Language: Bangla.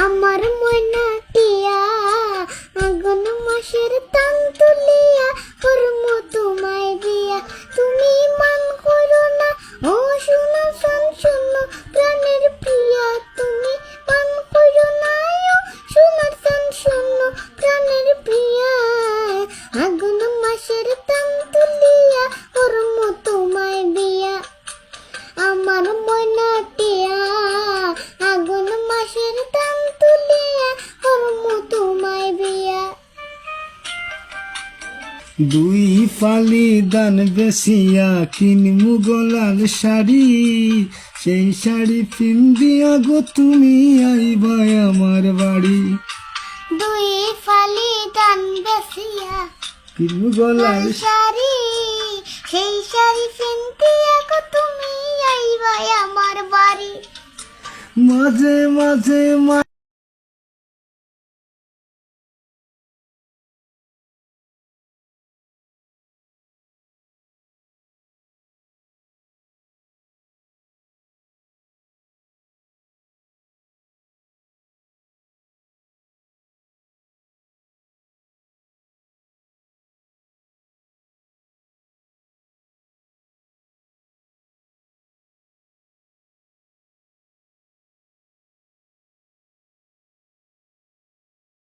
আমার ময়না টিয়া আগুন মাসের তান তুলিয়া করম তোমায় দিয়া, তুমি মান করো না ও শোনো শোন শোনো প্রাণের প্রিয়া, তুমি মান করো না ও শোনো শোন শোনো প্রাণের প্রিয়া। আগুন মাসের তান তুলিয়া করম তোমায় দিয়া, আমার ময়না টিয়া আগুন মাসের তান তুলিয়া করম তোমায় বিয়া। দুই ফালি দান বেসিয়া কিনমু গলার শাড়ি, সেই শাড়ি পিন্দিয়া গো তুমি আইবা আমার বাড়ি। দুই ফালি দান বেসিয়া কিনমু গলার শাড়ি, সেই শাড়ি পিন্দিয়া গো তুমি আইবা আমার বাড়ি। মাঝে মাঝে